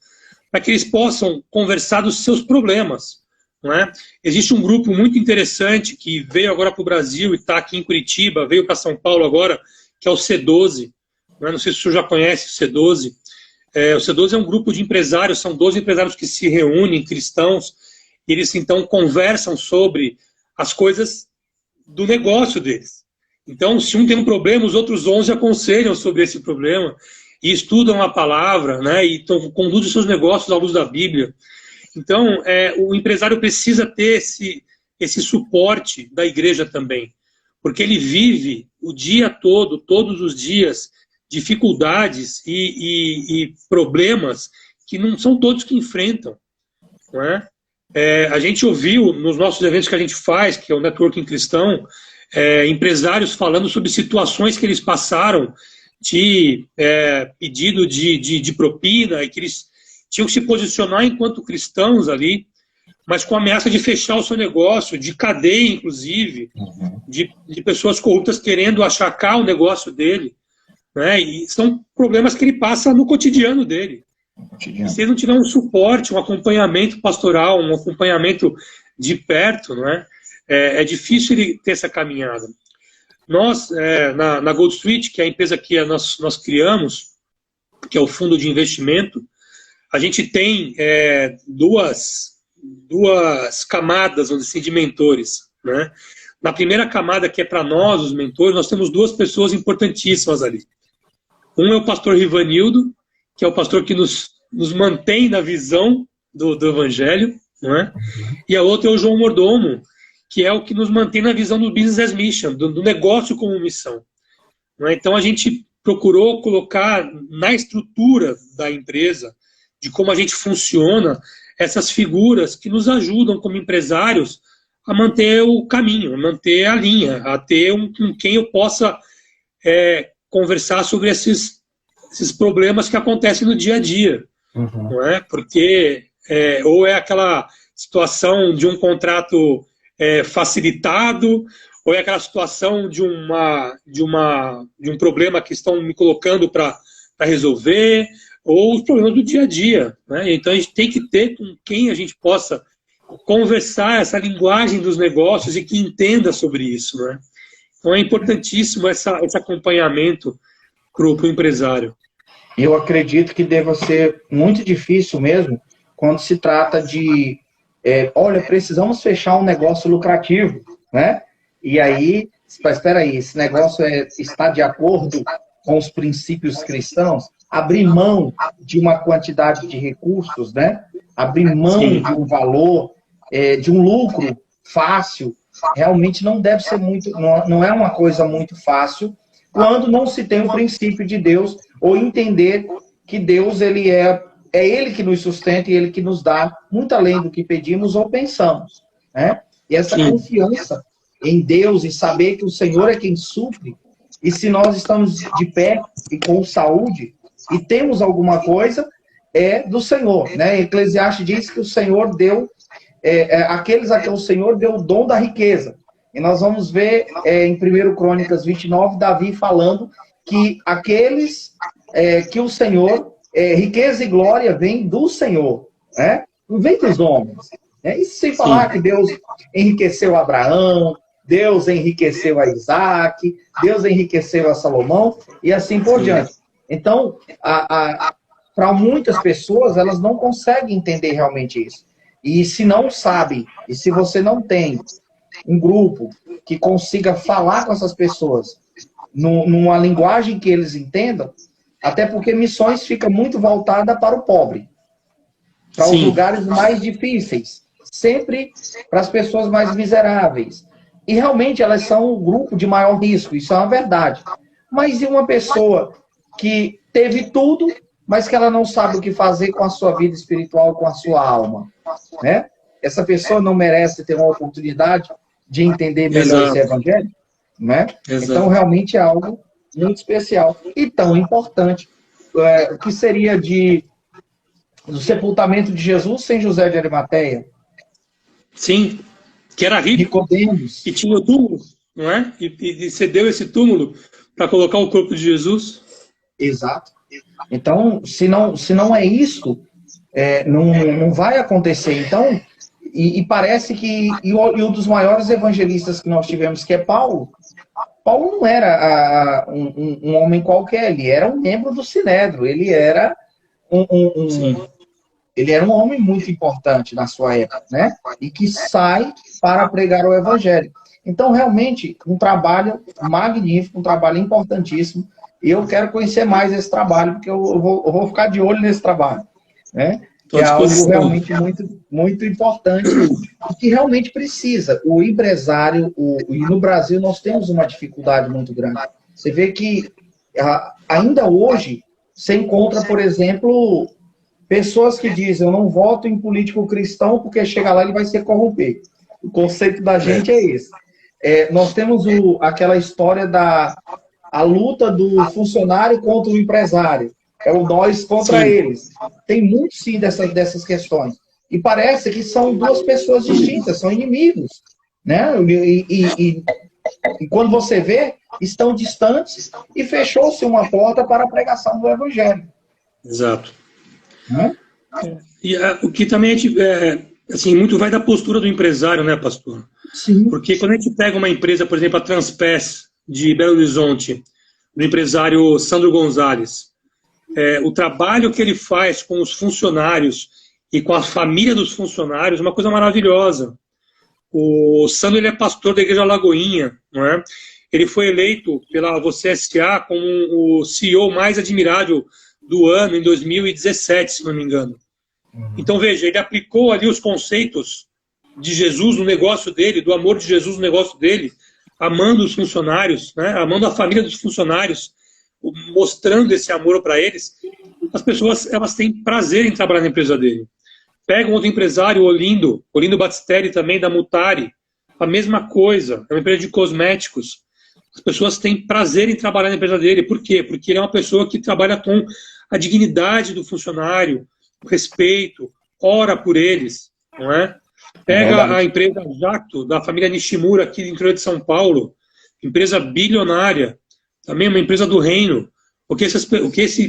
para que eles possam conversar dos seus problemas. Não é? Existe um grupo muito interessante que veio agora para o Brasil e está aqui em Curitiba, veio para São Paulo agora, que é o C12. Não sei se o senhor já conhece o C12. O C12 é um grupo de empresários, são 12 empresários que se reúnem, cristãos, e eles então conversam sobre as coisas do negócio deles. Então, se um tem um problema, os outros 11 aconselham sobre esse problema, e estudam a palavra, né, e conduzem seus negócios à luz da Bíblia. Então, o empresário precisa ter esse suporte da igreja também, porque ele vive o dia todo, todos os dias, dificuldades e problemas que não são todos que enfrentam. Não é? A gente ouviu nos nossos eventos que a gente faz, que é o Networking Cristão, empresários falando sobre situações que eles passaram de pedido de propina, e que eles tinham que se posicionar enquanto cristãos ali, mas com a ameaça de fechar o seu negócio, de cadeia, inclusive, de pessoas corruptas querendo achacar o negócio dele. Né? E são problemas que ele passa no cotidiano dele. E se ele não tiver um suporte, um acompanhamento pastoral, um acompanhamento de perto, não é? É difícil ele ter essa caminhada. Nós, na Gold Street, que é a empresa que nós criamos, que é o fundo de investimento, a gente tem duas camadas, vamos dizer assim, de mentores. Né? Na primeira camada, que é para nós, os mentores, nós temos duas pessoas importantíssimas ali. Um é o pastor Rivanildo, que é o pastor que nos mantém na visão do Evangelho, não é? E a outra é o João Mordomo, que é o que nos mantém na visão do Business as Mission, do negócio como missão. Não é? Então a gente procurou colocar na estrutura da empresa, de como a gente funciona, essas figuras que nos ajudam como empresários a manter o caminho, a manter a linha, a ter com quem eu possa conversar sobre esses problemas que acontecem no dia a dia. Não é? Porque ou é aquela situação de um contrato facilitado, ou é aquela situação de um problema que estão me colocando para resolver, ou os problemas do dia a dia, né? Então a gente tem que ter com quem a gente possa conversar essa linguagem dos negócios e que entenda sobre isso, né? Então é importantíssimo esse acompanhamento para o empresário. Eu acredito que deva ser muito difícil mesmo quando se trata de, olha, precisamos fechar um negócio lucrativo, né? E aí, espera aí, esse negócio está de acordo com os princípios cristãos? Abrir mão de uma quantidade de recursos, né? Abrir mão Sim. de um valor, de um lucro fácil, realmente não deve ser muito, não é uma coisa muito fácil quando não se tem o princípio de Deus ou entender que Deus ele é Ele que nos sustenta e Ele que nos dá muito além do que pedimos ou pensamos, né? E essa Sim. confiança em Deus e saber que o Senhor é quem supre, e se nós estamos de pé e com saúde e temos alguma coisa, é do Senhor, né? Eclesiastes diz que o Senhor deu, aqueles a quem o Senhor deu o dom da riqueza. E nós vamos ver em 1 Crônicas 29, Davi falando que aqueles que o Senhor, riqueza e glória vem do Senhor, né? Não vem dos homens. Né? Isso sem falar que Deus enriqueceu Abraão, Deus enriqueceu a Isaac, Deus enriqueceu a Salomão e assim por diante. Então, para muitas pessoas, elas não conseguem entender realmente isso. E se não sabe, e se você não tem um grupo que consiga falar com essas pessoas numa linguagem que eles entendam, até porque missões fica muito voltada para o pobre, para os lugares mais difíceis, sempre para as pessoas mais miseráveis. E realmente elas são o grupo de maior risco, isso é uma verdade. Mas e uma pessoa que teve tudo, mas que ela não sabe o que fazer com a sua vida espiritual, com a sua alma, né? Essa pessoa não merece ter uma oportunidade de entender melhor esse evangelho, né? Então, realmente é algo muito especial e tão importante. O que seria do sepultamento de Jesus sem José de Arimateia? Sim, que era rico, Nicodemos, e tinha o túmulo, não é? E cedeu esse túmulo para colocar o corpo de Jesus. Exato. Então, se não é isso, não vai acontecer. Então, e parece que um dos maiores evangelistas que nós tivemos, que é Paulo não era um homem qualquer, ele era um membro do Sinédrio, ele era ele era um homem muito importante na sua época, né? E que sai para pregar o evangelho. Então, realmente, um trabalho magnífico, um trabalho importantíssimo. E eu quero conhecer mais esse trabalho, porque eu vou ficar de olho nesse trabalho, né? Que é algo realmente muito, muito importante, que realmente precisa. O empresário, e no Brasil nós temos uma dificuldade muito grande. Você vê que ainda hoje você encontra, por exemplo, pessoas que dizem: eu não voto em político cristão porque chega lá ele vai se corromper. O conceito da gente é esse. Nós temos aquela história a luta do funcionário contra o empresário. É o nós contra eles. Tem muito, sim, dessas questões. E parece que são duas pessoas distintas, são inimigos. Né? E quando você vê, estão distantes e fechou-se uma porta para a pregação do Evangelho. Exato. E o que também assim, muito vai da postura do empresário, né, pastor? Sim. Porque quando a gente pega uma empresa, por exemplo, a Transpes de Belo Horizonte, do empresário Sandro Gonzalez, o trabalho que ele faz com os funcionários e com a família dos funcionários é uma coisa maravilhosa. O Sandro, ele é pastor da Igreja Lagoinha, não é? Ele foi eleito pela Você S.A. como o CEO mais admirável do ano em 2017, se não me engano. Então, veja, ele aplicou ali os conceitos de Jesus no negócio dele, do amor de Jesus no negócio dele, amando os funcionários, né? Amando a família dos funcionários, mostrando esse amor para eles. As pessoas, elas têm prazer em trabalhar na empresa dele. Pega um outro empresário, Olindo Batistelli também, da Mutari, a mesma coisa, é uma empresa de cosméticos. As pessoas têm prazer em trabalhar na empresa dele. Por quê? Porque ele é uma pessoa que trabalha com a dignidade do funcionário, o respeito, ora por eles, não é? Pega a empresa Jacto, da família Nishimura, aqui do interior de São Paulo, empresa bilionária, também uma empresa do reino.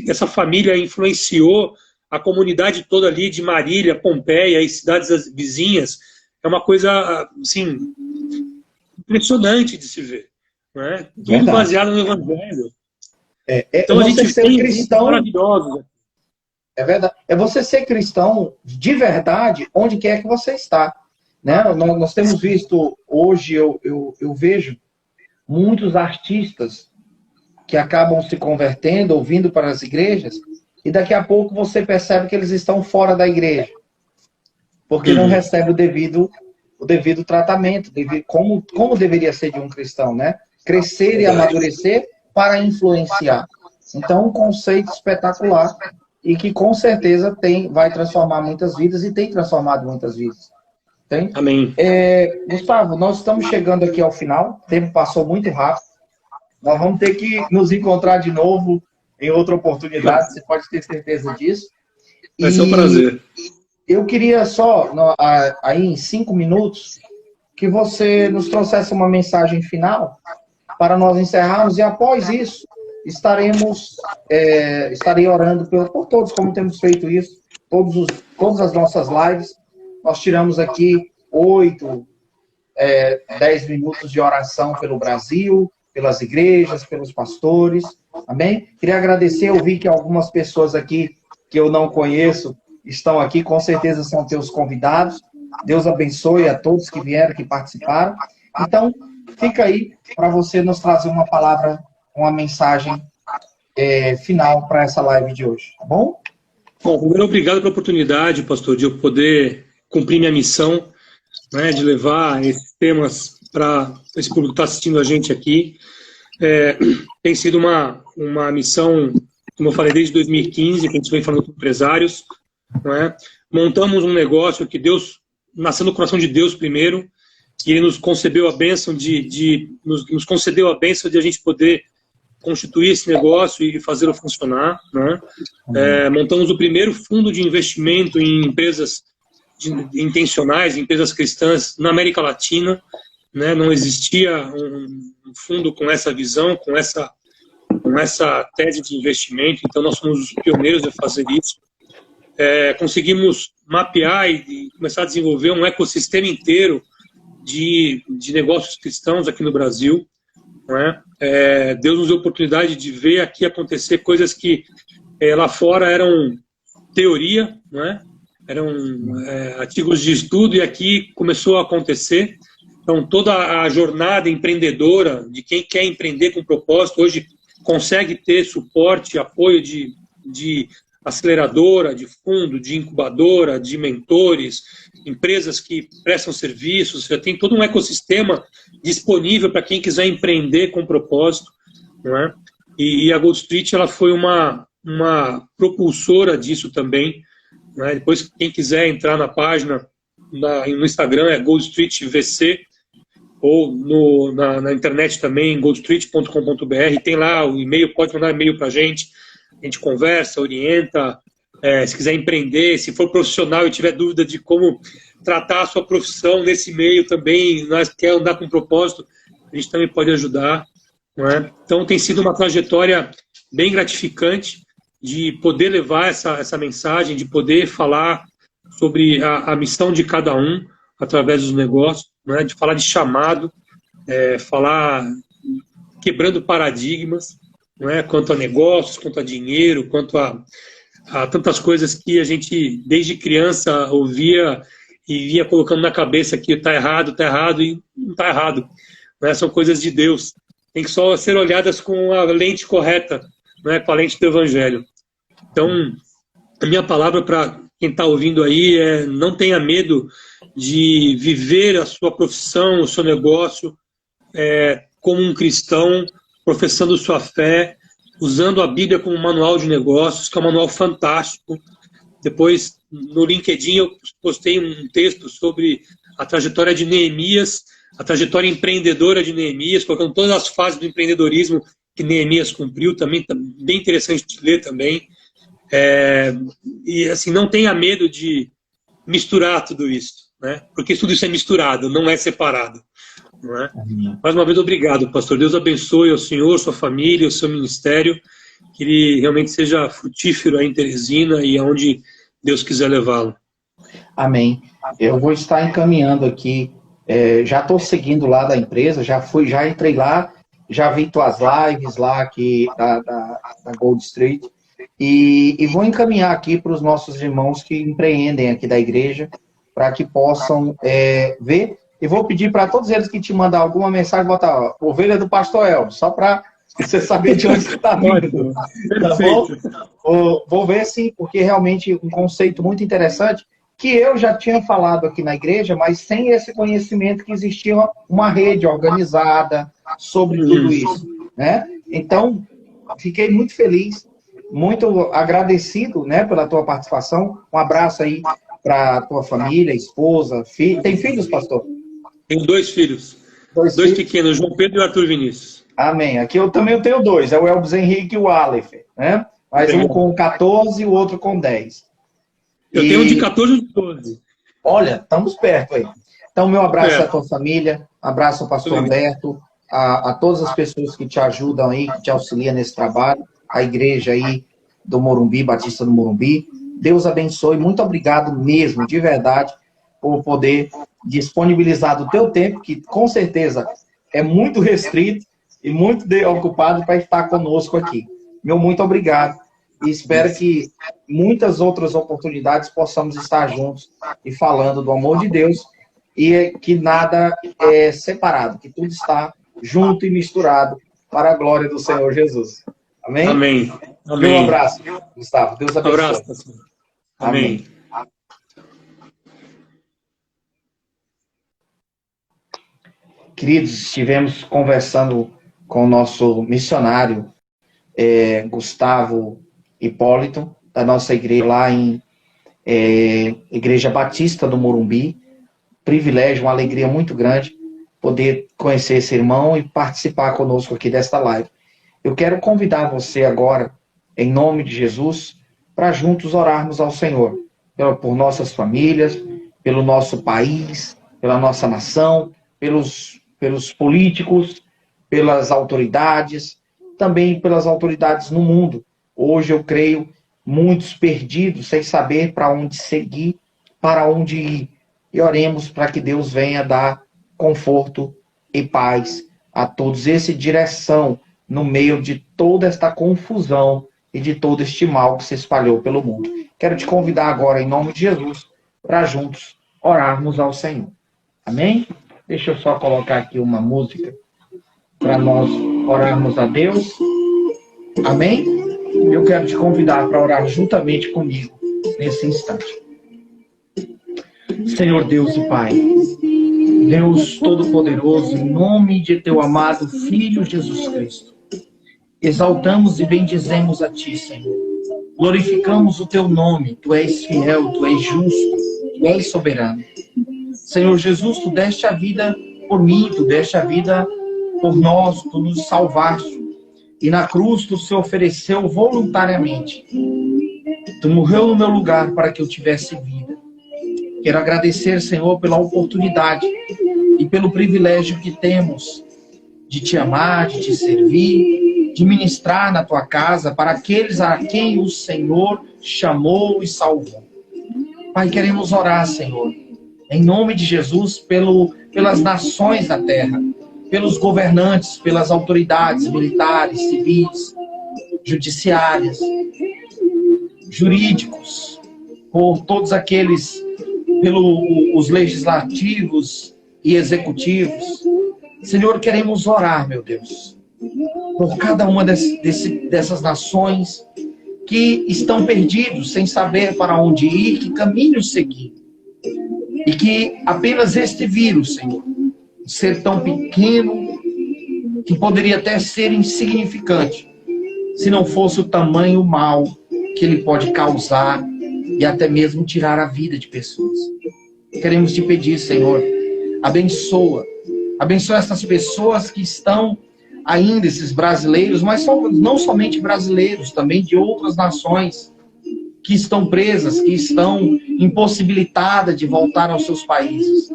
essa família influenciou a comunidade toda ali de Marília, Pompeia e cidades vizinhas, é uma coisa, assim, impressionante de se ver. Né? Tudo baseado no Evangelho. Então a gente ser tem cristão maravilhosos. É verdade. É você ser cristão de verdade onde quer que você está. Né? Nós temos visto, hoje eu vejo muitos artistas que acabam se convertendo, ouvindo para as igrejas, e daqui a pouco você percebe que eles estão fora da igreja. Porque não recebe o devido tratamento, como deveria ser de um cristão, né? Crescer e amadurecer para influenciar. Então, um conceito espetacular e que com certeza vai transformar muitas vidas e tem transformado muitas vidas. Tem? Amém. Gustavo, nós estamos chegando aqui ao final, o tempo passou muito rápido. Nós vamos ter que nos encontrar de novo em outra oportunidade, você pode ter certeza disso. Vai ser um prazer. Eu queria só, aí em 5 minutos, que você nos trouxesse uma mensagem final para nós encerrarmos, e após isso, estarei orando por todos, como temos feito isso, todas as nossas lives. Nós tiramos aqui 8, 10 minutos de oração pelo Brasil, pelas igrejas, pelos pastores, amém? Queria agradecer, eu vi que algumas pessoas aqui que eu não conheço estão aqui, com certeza são teus convidados. Deus abençoe a todos que vieram, que participaram. Então, fica aí para você nos trazer uma palavra, uma mensagem final para essa live de hoje, tá bom? Bom, primeiro, obrigado pela oportunidade, pastor, de eu poder cumprir minha missão, né, de levar esses temas para esse público que está assistindo a gente aqui. Tem sido uma missão, como eu falei, desde 2015, que a gente vem falando com empresários. Né? Montamos um negócio que Deus, nasceu no coração de Deus primeiro, que Ele nos concebeu a bênção nos concedeu a bênção de a gente poder constituir esse negócio e fazê-lo funcionar. Né? Montamos o primeiro fundo de investimento em empresas intencionais, empresas cristãs na América Latina. Né? Não existia um fundo com essa visão, com essa tese de investimento, então nós somos os pioneiros a fazer isso. Conseguimos mapear e começar a desenvolver um ecossistema inteiro de negócios cristãos aqui no Brasil. Né? Deus nos deu a oportunidade de ver aqui acontecer coisas que lá fora eram teoria, né? Eram artigos de estudo, e aqui começou a acontecer. Então, toda a jornada empreendedora de quem quer empreender com propósito, hoje consegue ter suporte, apoio de aceleradora, de fundo, de incubadora, de mentores, empresas que prestam serviços. Já tem todo um ecossistema disponível para quem quiser empreender com propósito. Não é? E a Gold Street ela foi uma propulsora disso também. Né? Depois, quem quiser entrar na página, no Instagram é Gold Street VC, ou na internet também, goldstreet.com.br, tem lá o e-mail, pode mandar e-mail para a gente conversa, orienta, se quiser empreender, se for profissional e tiver dúvida de como tratar a sua profissão nesse meio também, nós quer andar com propósito, a gente também pode ajudar. Não é? Então tem sido uma trajetória bem gratificante de poder levar essa mensagem, de poder falar sobre a missão de cada um através dos negócios, né? De falar de chamado, falar quebrando paradigmas, né? Quanto a negócios, quanto a dinheiro, quanto a tantas coisas que a gente desde criança ouvia e vinha colocando na cabeça que está errado e não está errado. Né? São coisas de Deus. Tem que só ser olhadas com a lente correta, né? Com a lente do Evangelho. Então, a minha palavra para quem está ouvindo aí não tenha medo de viver a sua profissão, o seu negócio como um cristão, professando sua fé, usando a Bíblia como manual de negócios, que é um manual fantástico. Depois, no LinkedIn, eu postei um texto sobre a trajetória de Neemias, a trajetória empreendedora de Neemias, colocando todas as fases do empreendedorismo que Neemias cumpriu, também bem interessante de ler também. E assim, não tenha medo de misturar tudo isso, né? Porque tudo isso é misturado, não é separado. Não é? Mais uma vez, obrigado, pastor. Deus abençoe o senhor, sua família, o seu ministério, que ele realmente seja frutífero aí em Teresina e aonde Deus quiser levá-lo. Amém. Eu vou estar encaminhando aqui, já estou seguindo lá da empresa, já entrei lá, já vi tuas lives lá aqui da Gold Street, e vou encaminhar aqui para os nossos irmãos que empreendem aqui da igreja, para que possam ver, e vou pedir para todos eles que te mandar alguma mensagem, botar ovelha do pastor Elvis, só para você saber de onde você está vindo. Tá bom? Vou ver sim, porque realmente um conceito muito interessante, que eu já tinha falado aqui na igreja, mas sem esse conhecimento que existia uma rede organizada sobre tudo isso, né? Então, fiquei muito feliz, muito agradecido, né, pela tua participação. Um abraço aí para tua família, esposa, filho. Tem filhos, pastor? Tenho 2 filhos. Dois pequenos, João Pedro e Arthur Vinícius. Amém. Aqui eu também tenho 2, é o Elvis Henrique e o Aleph, né? Mas um com 14 e o outro com 10. Eu tenho um de 14 e um de 12. Olha, estamos perto aí. Então, meu abraço à tua família, abraço ao pastor Humberto, a todas as pessoas que te ajudam aí, que te auxiliam nesse trabalho, a igreja aí do Morumbi, Batista do Morumbi. Deus abençoe, muito obrigado mesmo, de verdade, por poder disponibilizar do teu tempo, que com certeza é muito restrito e muito ocupado para estar conosco aqui. Meu muito obrigado. E espero que muitas outras oportunidades possamos estar juntos e falando do amor de Deus e que nada é separado, que tudo está junto e misturado para a glória do Senhor Jesus. Amém? Amém. Amém. Um abraço, Gustavo. Deus abençoe. Um abraço. Amém. Queridos, estivemos conversando com o nosso missionário, Gustavo Hipólito, da nossa igreja lá em Igreja Batista do Morumbi. Privilégio, uma alegria muito grande poder conhecer esse irmão e participar conosco aqui desta live. Eu quero convidar você agora, em nome de Jesus, para juntos orarmos ao Senhor, por nossas famílias, pelo nosso país, pela nossa nação, pelos políticos, pelas autoridades, também pelas autoridades no mundo. Hoje eu creio muitos perdidos, sem saber para onde seguir, para onde ir. E oremos para que Deus venha dar conforto e paz a todos, essa direção no meio de toda esta confusão e de todo este mal que se espalhou pelo mundo. Quero te convidar agora, em nome de Jesus, para juntos orarmos ao Senhor. Amém? Deixa eu só colocar aqui uma música para nós orarmos a Deus. Amém? Eu quero te convidar para orar juntamente comigo nesse instante. Senhor Deus e Pai, Deus Todo-Poderoso, em nome de teu amado Filho Jesus Cristo, exaltamos e bendizemos a Ti, Senhor. Glorificamos o Teu nome, Tu és fiel, Tu és justo, Tu és soberano. Senhor Jesus, Tu deste a vida por mim, Tu deste a vida por nós, Tu nos salvaste. E na cruz Tu se ofereceu voluntariamente. Tu morreu no meu lugar para que eu tivesse vida. Quero agradecer, Senhor, pela oportunidade e pelo privilégio que temos de Te amar, de Te servir, de ministrar na Tua casa para aqueles a quem o Senhor chamou e salvou. Pai, queremos orar, Senhor, em nome de Jesus, pelas nações da terra, pelos governantes, pelas autoridades militares, civis, judiciárias, jurídicos, por todos aqueles, pelos legislativos e executivos. Senhor, queremos orar, meu Deus, por cada uma dessas nações que estão perdidos, sem saber para onde ir, que caminho seguir. E que apenas este vírus, Senhor, ser tão pequeno, que poderia até ser insignificante, se não fosse o tamanho mal que ele pode causar e até mesmo tirar a vida de pessoas. Queremos te pedir, Senhor, abençoa essas pessoas que estão ainda, esses brasileiros, mas não somente brasileiros, também de outras nações, que estão presas, que estão impossibilitadas de voltar aos seus países.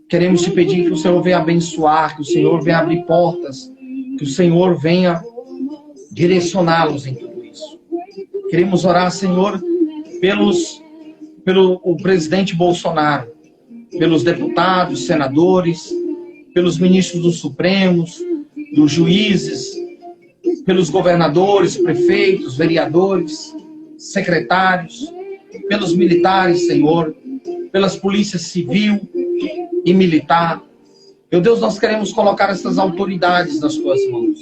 Queremos te pedir que o Senhor venha abençoar, que o Senhor venha abrir portas, que o Senhor venha direcioná-los em tudo isso. Queremos orar, Senhor, pelo presidente Bolsonaro, pelos deputados, senadores, pelos ministros dos Supremos, dos juízes, pelos governadores, prefeitos, vereadores, secretários, pelos militares, Senhor, pelas polícias civil e militar. Meu Deus, nós queremos colocar essas autoridades nas tuas mãos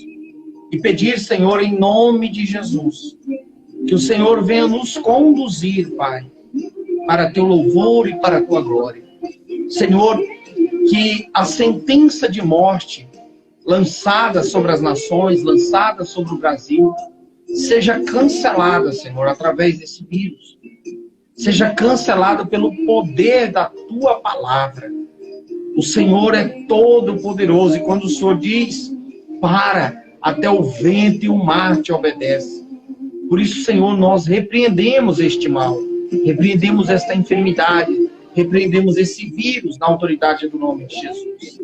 e pedir, Senhor, em nome de Jesus, que o Senhor venha nos conduzir, Pai, para teu louvor e para a tua glória. Senhor, que a sentença de morte lançada sobre as nações, lançada sobre o Brasil, seja cancelada, Senhor, através desse vírus. Seja cancelada pelo poder da tua palavra. O Senhor é todo poderoso e quando o Senhor diz, para, até o vento e o mar te obedecem. Por isso, Senhor, nós repreendemos este mal, repreendemos esta enfermidade, repreendemos esse vírus na autoridade do nome de Jesus.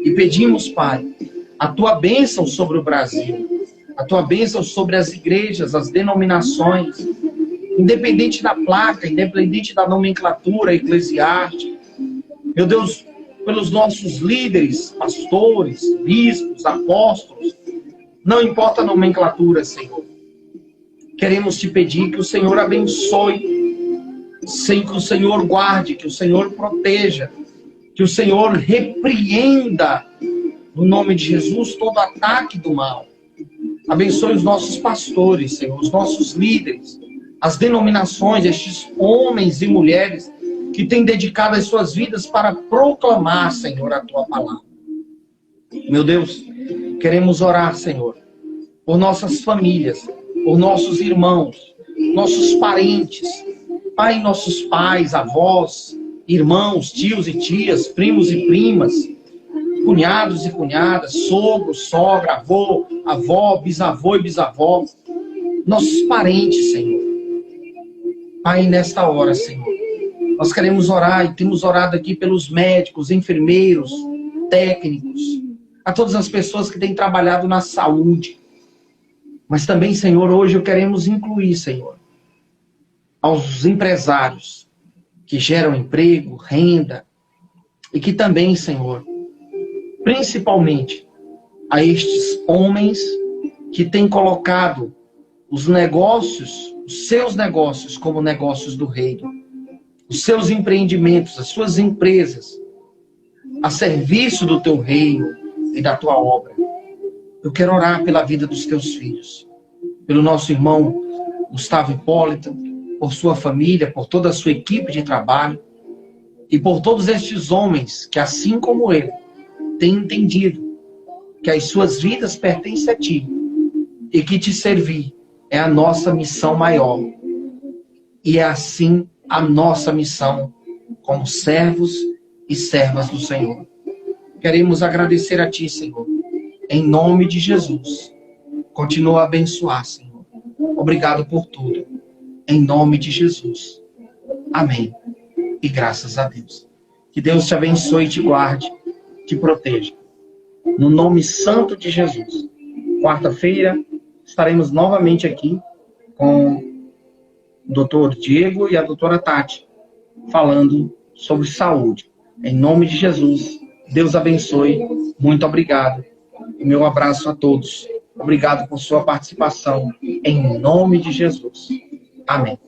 E pedimos, Pai, a tua bênção sobre o Brasil, a tua bênção sobre as igrejas, as denominações, independente da placa, independente da nomenclatura eclesiástica. Meu Deus, pelos nossos líderes, pastores, bispos, apóstolos, não importa a nomenclatura, Senhor. Queremos te pedir que o Senhor abençoe, sem que o Senhor guarde, que o Senhor proteja, que o Senhor repreenda, no nome de Jesus, todo ataque do mal. Abençoe os nossos pastores, Senhor, os nossos líderes, as denominações, estes homens e mulheres que têm dedicado as suas vidas para proclamar, Senhor, a tua palavra. Meu Deus, queremos orar, Senhor, por nossas famílias, por nossos irmãos, nossos parentes, Pai, nossos pais, avós, irmãos, tios e tias, primos e primas, cunhados e cunhadas, sogro, sogra, avô, avó, bisavô e bisavó, nossos parentes, Senhor. Pai, nesta hora, Senhor, nós queremos orar e temos orado aqui pelos médicos, enfermeiros, técnicos, a todas as pessoas que têm trabalhado na saúde. Mas também, Senhor, hoje queremos incluir, Senhor, aos empresários que geram emprego, renda, e que também, Senhor, principalmente a estes homens que têm colocado os negócios, os seus negócios como negócios do reino, os seus empreendimentos, as suas empresas, a serviço do teu reino e da tua obra. Eu quero orar pela vida dos teus filhos, pelo nosso irmão Gustavo Hipólito, por sua família, por toda a sua equipe de trabalho e por todos estes homens que, assim como ele, têm entendido que as suas vidas pertencem a ti e que te servir é a nossa missão maior. E é assim a nossa missão como servos e servas do Senhor. Queremos agradecer a ti, Senhor, em nome de Jesus. Continua a abençoar, Senhor. Obrigado por tudo. Em nome de Jesus. Amém. E graças a Deus. Que Deus te abençoe e te guarde, te proteja. No nome santo de Jesus. Quarta-feira estaremos novamente aqui com o Dr. Diego e a doutora Tati, falando sobre saúde. Em nome de Jesus, Deus abençoe. Muito obrigado. E meu abraço a todos. Obrigado por sua participação. Em nome de Jesus. Amém.